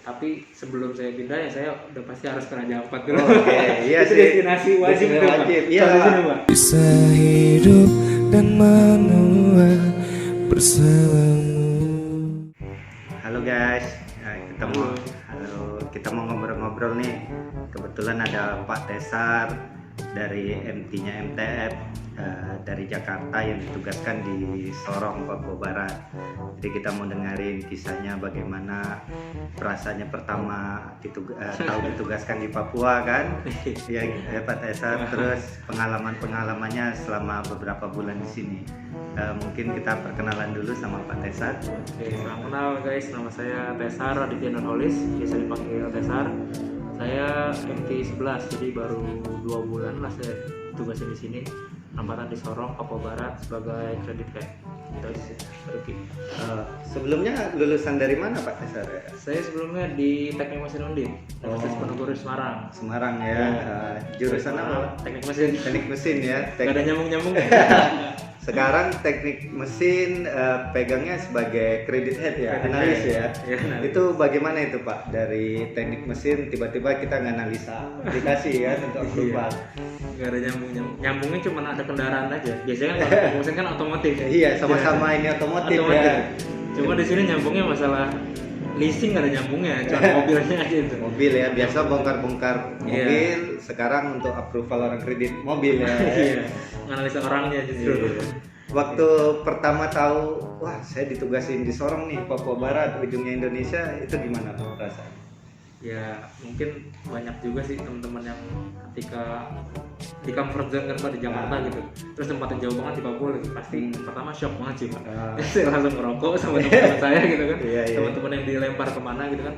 Tapi sebelum saya pindah ya saya udah pasti harus ke Raja Ampat dulu. Oke, iya Itu sih. destinasi wajib tuh, Pak. Wajib, iya. Kalau di sini, Pak. Bisa hidup dan menua bersamamu. Halo guys, kita mau ngobrol-ngobrol nih. Kebetulan ada Pak Tesar dari MT-nya MTF dari Jakarta yang ditugaskan di Sorong, Papua Barat. Jadi kita mau dengerin kisahnya bagaimana perasaannya pertama tahu ditugaskan di Papua kan? Ya, Pak Tesar. Terus pengalamannya selama beberapa bulan di sini. Mungkin kita perkenalan dulu sama Pak Tesar. Oke, salam kenal guys, nama saya Tesar Aditya Nurholis, biasa dipanggil Tesar. Saya MT11, jadi baru 2 bulan lah saya tugasin di sini. Angkatan di Sorong, Papua Barat sebagai credit head. Oke. Sebelumnya lulusan dari mana Pak Tesar? Saya sebelumnya di Teknik Mesin Undip, Universitas Penegoro Semarang. Semarang ya. Jurusan apa? Teknik Mesin. Teknik mesin ya. Gak ada nyambung-nyambung. Sekarang teknik mesin pegangnya sebagai credit head ya, analis ya. Iya, analis. Itu bagaimana itu Pak? Dari teknik mesin tiba-tiba kita nganalisa aplikasi ya untuk approval. Gak ada nyambung-nyambung. Nyambungnya cuma ada kendaraan aja. Biasanya kan kalau teknik mesin kan otomotif. Iya, sama-sama ini otomotif ya. Cuma di sini nyambungnya masalah leasing gak ada nyambungnya, cuma mobilnya aja itu. Mobil ya, biasa bongkar-bongkar mobil, sekarang untuk approval orang kredit mobil ya. Iya, nganalisa orangnya justru. Waktu pertama tahu, wah saya ditugasin di Sorong nih, Papua Barat, ujungnya Indonesia, itu gimana Pak perasaan? Ya mungkin banyak juga sih teman-teman yang ketika di comfort zone kan Pak di Jakarta gitu, terus tempatnya jauh banget di Papua lagi, pasti pertama shock banget sih Pak. Saya langsung ngerokok sama teman-teman saya gitu kan, teman-teman yang dilempar kemana gitu kan,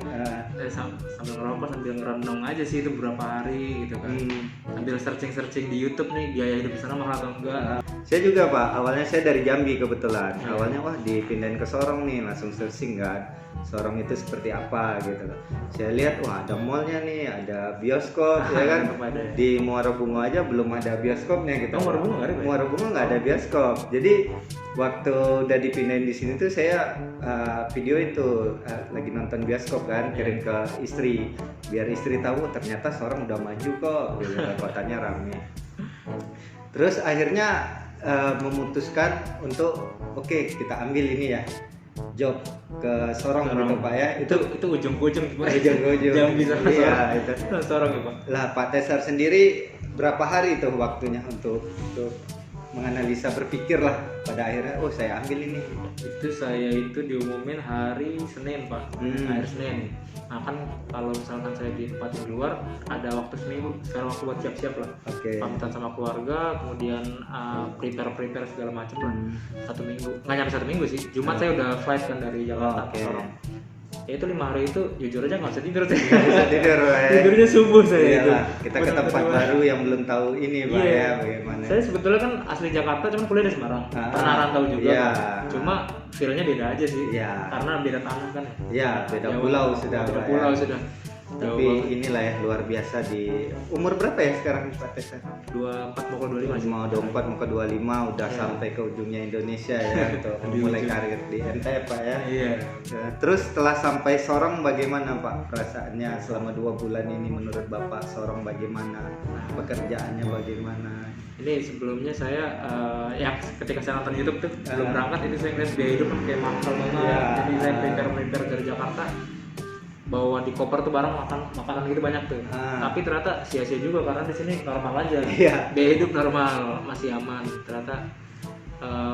sambil ngerokok sambil ngerenung aja sih itu beberapa hari gitu kan, sambil searching di YouTube nih biaya hidup di sana mahal atau enggak. Saya juga Pak, awalnya saya dari Jambi kebetulan, awalnya wah dipindahin ke Sorong nih, langsung searching kan, Sorong itu seperti apa gitu. Saya lihat wah ada mallnya nih, ada bioskop ya kan. Di Muara Bungo aja belum ada bioskopnya gitu. Muara Bungo nggak ada? Muara Bungo nggak ada bioskop. Jadi waktu udah dipindahin di sini tuh saya video itu lagi nonton bioskop kan, kirim ke istri biar istri tahu ternyata Sorong udah maju kok, gitu, kotanya rame. Terus akhirnya memutuskan untuk oke, kita ambil ini ya job ke Sorong gitu Pak ya. Itu ujung ke ujung Ujung-ujung. bisa Iya, itu. Sorong ya Pak. Lah Pak Tesar sendiri berapa hari itu waktunya untuk menganalisa, berpikir lah pada akhirnya oh saya ambil ini. Itu saya itu diumumin hari Senin Pak, hari Senin. Nah kan kalau misalkan saya ditempatin di luar ada waktu seminggu, sekarang waktu buat siap-siap lah. Pamitan sama keluarga, kemudian prepare segala macam lah. 1 minggu, nggak nyampe 1 minggu sih. Jumat saya udah flight kan dari Jakarta ke Sorong. Ya itu 5 hari itu jujur aja nggak bisa tidur sih. Tidurnya subuh saya itu. Kita ke tempat baru yang belum tahu ini Pak ya bagaimana. Saya sebetulnya kan asli Jakarta, cuman kuliah di Semarang. Pernah rantau juga. Cuma feel-nya beda aja sih. Karena beda tanah kan. Iya, beda pulau sudah. Beda pulau sudah. Tapi inilah ya luar biasa. Di umur berapa ya sekarang Pak Tesar? 24 mau ke 25 mau 24 mau ke 25 udah sampai ke ujungnya Indonesia ya untuk mulai karir di MTF Pak ya. Iya. Terus setelah sampai Sorong bagaimana Pak perasaannya selama 2 bulan ini menurut Bapak? Sorong bagaimana, pekerjaannya bagaimana? Ini sebelumnya saya yang ketika saya nonton YouTube tuh belum berangkat itu saya ngeliat biaya hidup kan kayak mahal banget. Jadi saya prepare dari Jakarta, bawa di koper tuh barang makanan gitu banyak tuh. Tapi ternyata sia-sia juga karena di sini normal aja. Biaya hidup normal, masih aman. Ternyata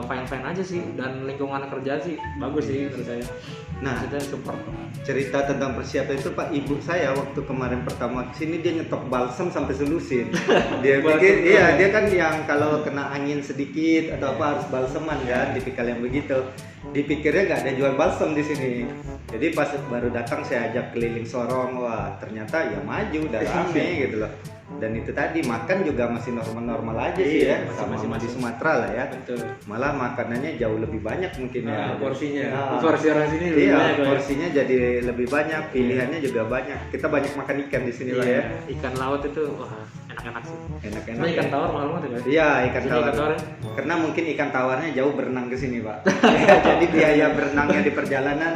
fine aja sih, dan lingkungan kerja sih bagus sih menurut saya. Nah, kita support. Cerita tentang persiapan itu Pak, ibu saya waktu kemarin pertama kesini dia nyetok balsam sampai selusin. Dia pikir dia kan yang kalau kena angin sedikit atau apa harus balseman kan, tipikal yang begitu. Dipikirnya nggak ada jual balsam di sini. Jadi pas baru datang saya ajak keliling Sorong, wah ternyata ya maju, udah rame gitu loh. Dan itu tadi makan juga masih normal-normal aja sih ya, masih di Sumatera lah ya. Betul. Malah makanannya jauh lebih banyak mungkin ya. Porsinya. Porsi orang sini lebih banyak. Porsinya jadi lebih banyak, pilihannya juga banyak. Kita banyak makan ikan di sini lah ya. Ikan laut itu wah enak-enak sih. Enak-enak. Cuma ikan ya. tawar mahal banget ya. Iya, ikan Sini tawar. ikan tawar ya? Karena mungkin ikan tawarnya jauh berenang ke sini, Pak. Ya, jadi biaya berenangnya di perjalanan,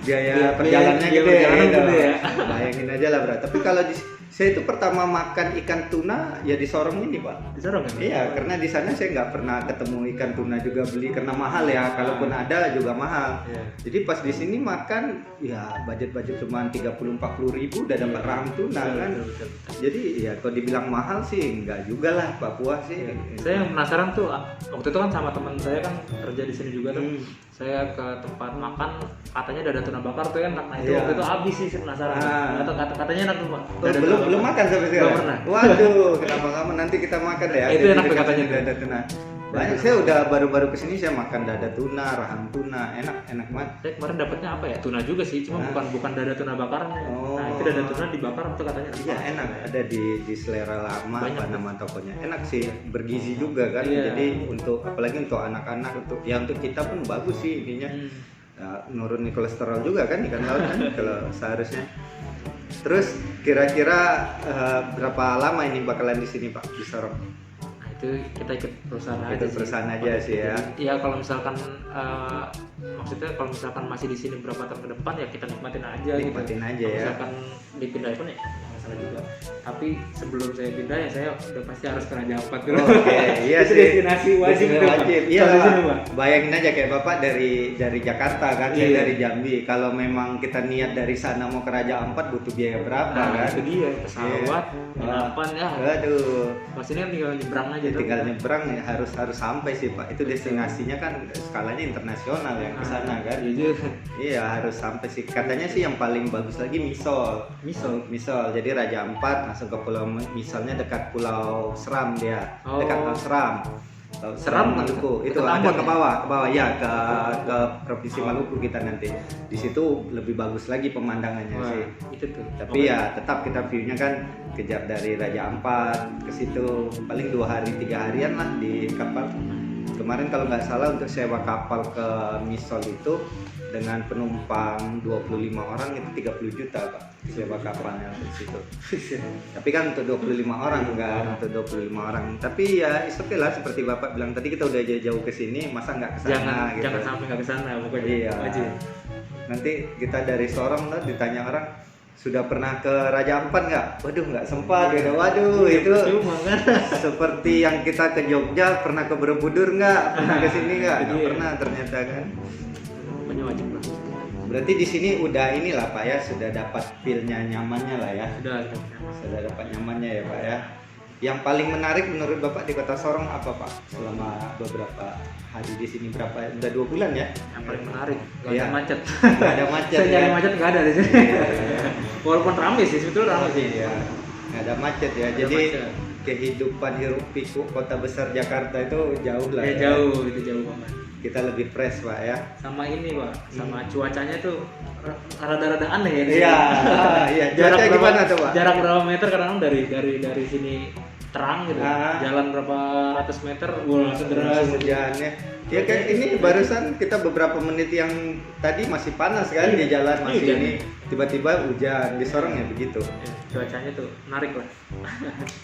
biaya perjalanannya biaya gede, perjalanan gitu. gede ya. Bayangin aja lah, Bro. Tapi kalau saya itu pertama makan ikan tuna ya di Sorong ini, Pak. Disorong kan? Iya, karena di sana saya nggak pernah ketemu ikan tuna juga beli karena mahal ya. Kalaupun ada juga mahal. Iya. Jadi pas di sini makan ya budget cuma 30-40 ribu udah dapat rahang tuna kan. Betul. Jadi ya kalau dibilang mahal sih enggak juga lah Papua sih. Saya yang penasaran tuh waktu itu kan sama teman saya kan kerja di sini juga tuh. Saya ke tempat makan katanya dada tuna bakar tuh enak. Nah itu Iya. waktu itu habis sih saya penasaran. Atau katanya enak tuh Pak. Dada tuna Belum bakar. makan sampai sekarang. Belum pernah. Waduh, kenapa kamu nanti kita makan ya? Itu enak tuh katanya. Dada tuna. Banyak saya udah baru-baru kesini saya makan dada tuna, rahang tuna, enak banget. Saya kemarin dapatnya apa ya? Tuna juga sih, cuma bukan dada tuna bakarnya. Oh. Nah, itu dada tuna dibakar tuh katanya. Iya enak, ada di Selera Lama Banyak, apa nama tokonya. Enak sih, bergizi juga kan. Iya. Jadi untuk apalagi untuk anak-anak untuk kita pun bagus sih ininya. Nurunin kolesterol juga kan ikan laut kan kalau seharusnya. Terus kira-kira berapa lama ini bakalan di sini Pak di Sorong? Nah, itu kita ikut perusahaan aja. Ikut perusahaan aja sih ya. Iya, kalau misalkan maksudnya kalau misalkan masih di sini berapa tahun ke depan ya kita nikmatin aja Nikmatin gitu. aja Kalau ya. misalkan dipindah pun ya nggak masalah juga. Tapi sebelum saya pindah ya saya udah pasti harus ke Raja Ampat dulu. Oke, iya Itu sih. destinasi wajib tuh, Pak. Wajib. Iya, Kalau di Pak. sini, Pak. Bayangin aja kayak Bapak dari Jakarta kan, saya Iya. dari Jambi. Kalau memang kita niat dari sana mau ke Raja Ampat butuh biaya berapa Nah, kan? itu dia pesawat, penginapan ya. Aduh. Pas ini kan tinggal nyebrang aja tuh. Tinggal nyebrang ya, harus sampai sih Pak. Itu destinasinya kan skalanya internasional yang ke sana kan. Iya juga. Iya, harus sampai sih. Katanya sih yang paling bagus lagi Misol. Misol. Jadi Raja Ampat langsung ke Pulau Misolnya dekat Pulau Seram dia. Oh. Dekat Pulau Seram. Seram Maluku. dekat Itu ada Ambon ke ya? bawah ya ke provinsi Maluku kita nanti. Di situ lebih bagus lagi pemandangannya Wah, sih. itu tuh. Tapi ya tetap kita view-nya kan kejar dari Raja Ampat ke situ paling 2 hari 3 harian lah di kapal. Kemarin kalau nggak salah untuk sewa kapal ke Misol itu dengan penumpang 25 orang itu 30 juta Pak sewa kapalnya di situ. Tapi kan untuk 25 orang enggak untuk 25 orang. Tapi ya oke lah seperti Bapak bilang tadi kita udah jauh ke sini masa nggak ke sana gitu. Jangan sampai nggak ke sana pokoknya. Iya. Wajib. Nanti kita dari Sorong lah ditanya orang sudah pernah ke Raja Ampat nggak? Waduh nggak sempat gitu. Waduh itu Cuma kan. seperti yang kita ke Jogja pernah ke Borobudur nggak? Pernah ke sini nggak? Nggak Iya. pernah ternyata kan. Pokoknya wajib lah. Berarti di sini udah inilah Pak ya sudah dapat feel-nya nyamannya lah ya. Sudah dapat nyamannya ya Pak ya. Yang paling menarik menurut Bapak di Kota Sorong apa Pak? Selama beberapa hari di sini berapa? Udah 2 bulan ya? Yang paling menarik nggak Iya. ada macet. Nggak ada macet. Saya nyari ya? macet nggak ada di sini. Iya. Walaupun ramai sih sebetulnya ramai sih. Iya. Nggak ada macet ya. Nggak ada Jadi macet. kehidupan hiruk pikuk kota besar Jakarta itu jauh lah. Ya, Ya. jauh itu jauh banget. Kita lebih fresh Pak ya. Sama ini Pak, sama cuacanya tuh rada-rada aneh ya. Iya. Iya. Cuaca gimana tuh Pak? Jarak berapa meter kadang dari sini terang gitu. Jalan berapa ratus meter, langsung deras. Hujan ya. Ya kayak ini barusan kita beberapa menit yang tadi masih panas kan di jalan masih Hujan. ini tiba-tiba hujan di Sorong ya begitu. Ya, cuacanya tuh menarik lah.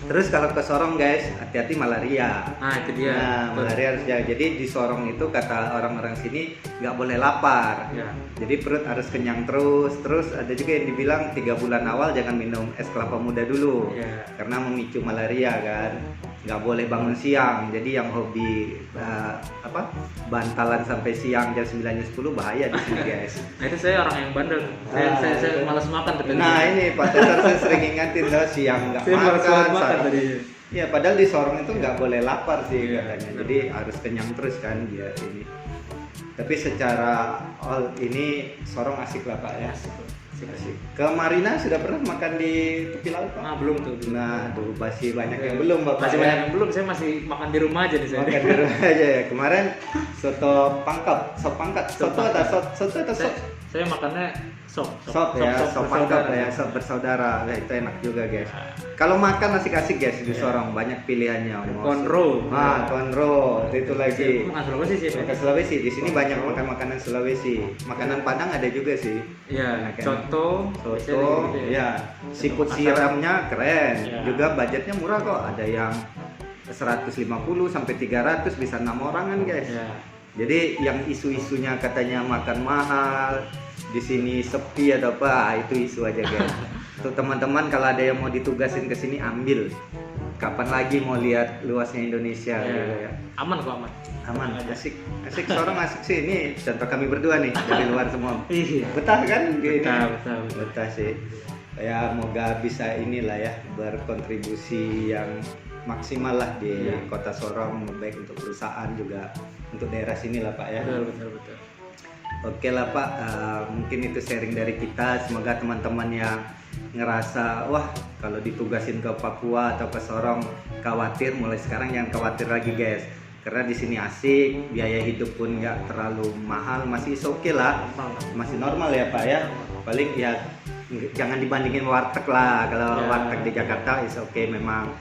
Terus kalau ke Sorong guys hati-hati malaria. Nah itu dia. Nah, malaria harus jaga. Jadi di Sorong itu kata orang-orang sini nggak boleh lapar. Ya. Jadi perut harus kenyang terus. Terus ada juga yang dibilang 3 bulan awal jangan minum es kelapa muda dulu. Ya. Karena memicu malaria kan. Nggak boleh bangun siang. Jadi yang hobi bantalan sampai siang jam 9-10 bahaya di sini guys. Nah itu saya orang yang bandel. Saya malas makan tadi. Nah ini Pak Cesar saya sering ingatin dah siang nggak Saya malas banget makan makan. tadi. Ya padahal di Sorong itu nggak boleh lapar sih Iya, katanya. benar. Jadi harus kenyang terus kan dia ini. Tapi secara all ini Sorong asik lah Pak ya. Asik. Ke Marina sudah pernah makan di tepi laut Pak? Ah belum tuh. Nah, tuh masih banyak yang belum Bapak. Masih ya. banyak yang belum. Saya masih makan di rumah aja nih saya. Makan di rumah aja ya. Kemarin soto pangkep, sop pangkat, soto atau sop? saya makannya sop pangkep ya, sop bersaudara. Nah, itu enak juga guys. Kalau makan asik-asik guys di Sorong, banyak pilihannya. Konro. Konro itu lagi. Makan Sulawesi sih. Makan Sulawesi. Di sini banyak makan makanan Sulawesi. Makanan Padang ada juga sih. Iya. Soto. Ya. Siput siramnya keren. Ya. Juga budgetnya murah kok. Ada yang 150 sampai 300 bisa 6 orangan guys. Ya. Jadi yang isu-isunya katanya makan mahal, di sini sepi atau apa, itu isu aja guys. Tuh teman-teman kalau ada yang mau ditugasin ke sini ambil. Kapan lagi mau lihat luasnya Indonesia gitu ya. Aman kok, aman. Aman, asik Sorong asik sih. Ini contoh kami berdua nih dari luar semua. Iya. Betah kan? Betah. Betah sih. Ya moga bisa inilah ya berkontribusi yang maksimal lah di Kota Sorong, baik untuk perusahaan juga untuk daerah sini lah Pak ya. Betul. Oke lah Pak, mungkin itu sharing dari kita. Semoga teman-teman yang ngerasa wah kalau ditugasin ke Papua atau ke Sorong khawatir, mulai sekarang jangan khawatir lagi guys. Karena di sini asik, biaya hidup pun nggak terlalu mahal, masih oke lah, masih normal ya Pak ya. Paling ya jangan dibandingin warteg lah. Kalau warteg di Jakarta is oke, memang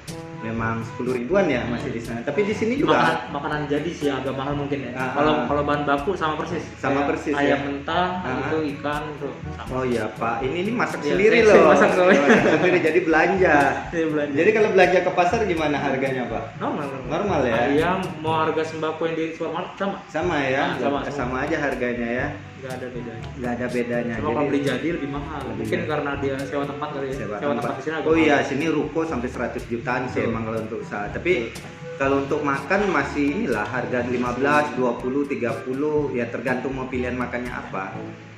10 ribuan ya masih di sana. Tapi di sini juga makanan jadi sih agak mahal mungkin ya. Kalau bahan baku sama persis. Ayam mentah, itu ikan tuh. Oh iya Pak, ini masak sendiri loh. Masak sendiri jadi belanja. Jadi kalau belanja ke pasar gimana harganya Pak? Normal ya. Ayam mau harga sembako yang di supermarket sama ya. Sama aja harganya ya. Nggak ada bedanya. Cuma kalau beli jadi lebih mahal. Mungkin karena dia sewa tempat kali ya. Sewa tempat di sini. Oh iya, sini ruko sampai 100 jutaan sih emang kalau untuk usaha. Tapi kalau untuk makan masih inilah harga 15, 20, 30 ya tergantung mau pilihan makannya apa.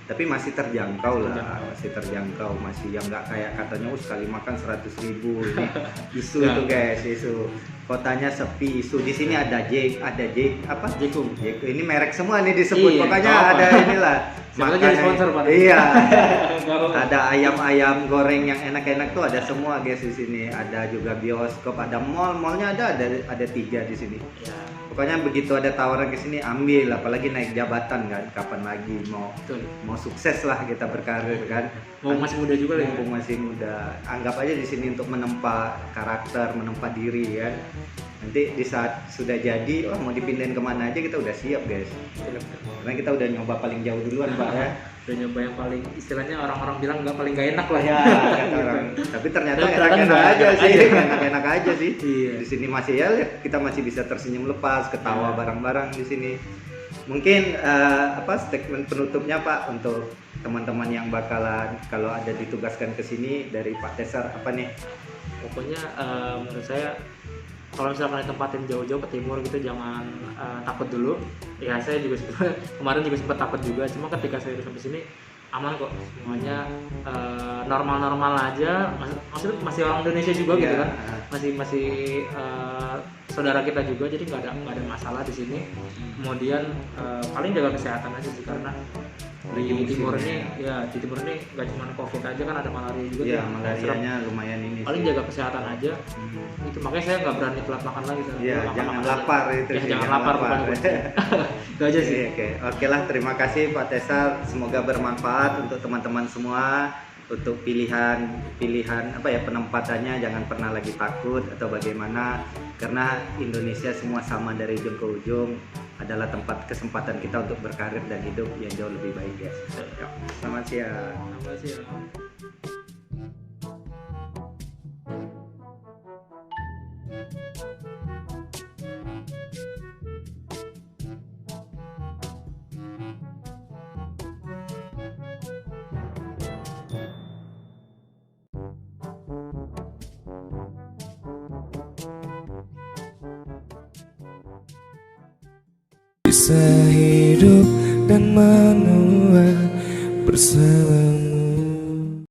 Tapi masih terjangkau lah, masih yang nggak kayak katanya sekali makan 100 ribu. Ini isu itu guys, isu. Kotanya sepi, isu. Di sini ada Jekum. Ini merek semua nih disebut. Pokoknya ada inilah. Makanya sponsor Pak. Iya. Ada ayam goreng yang enak-enak tuh ada semua guys di sini. Ada juga bioskop, ada mall-mallnya ada 3 di sini. Pokoknya begitu ada tawaran ke sini ambil, apalagi naik jabatan kan, kapan lagi mau sukses lah kita berkarir kan. Masih muda juga lah. Masih muda. Anggap aja di sini untuk menempa karakter, menempa diri kan. Nanti di saat sudah jadi, mau dipindahin kemana aja kita udah siap guys. Karena kita udah nyoba paling jauh duluan Pak ya. Udah nyoba yang paling istilahnya orang-orang bilang paling gak enak lah ya kata orang. Tapi ternyata enak-enak aja sih. Iya. Di sini masih ya kita masih bisa tersenyum lepas, ketawa bareng-bareng di sini. Mungkin statement penutupnya Pak untuk teman-teman yang bakalan kalau ada ditugaskan ke sini dari Pak Tesar apa nih? Pokoknya menurut saya kalau misalkan ditempatin jauh-jauh ke timur gitu jangan takut dulu. Ya saya juga kemarin juga sempat takut juga, cuma ketika saya sampai sini aman kok, semuanya normal-normal aja. Maksudnya masih orang Indonesia juga gitu kan, masih saudara kita juga, jadi nggak ada masalah di sini. Kemudian paling jaga kesehatan aja sih, karena di timur ini nggak cuma COVID aja kan, ada malaria juga. Iya, malarianya lumayan ini. Paling jaga kesehatan aja. Itu makanya saya nggak berani telat makan lagi. Iya, jangan lapar itu. Ya, jangan lapar. Itu aja sih. Oke lah, terima kasih Pak Tesar. Semoga bermanfaat untuk teman-teman semua. Untuk pilihan penempatannya jangan pernah lagi takut atau bagaimana, karena Indonesia semua sama dari ujung ke ujung, adalah tempat kesempatan kita untuk berkarir dan hidup yang jauh lebih baik ya. Selamat siang. Bisa hidup dan menua bersama.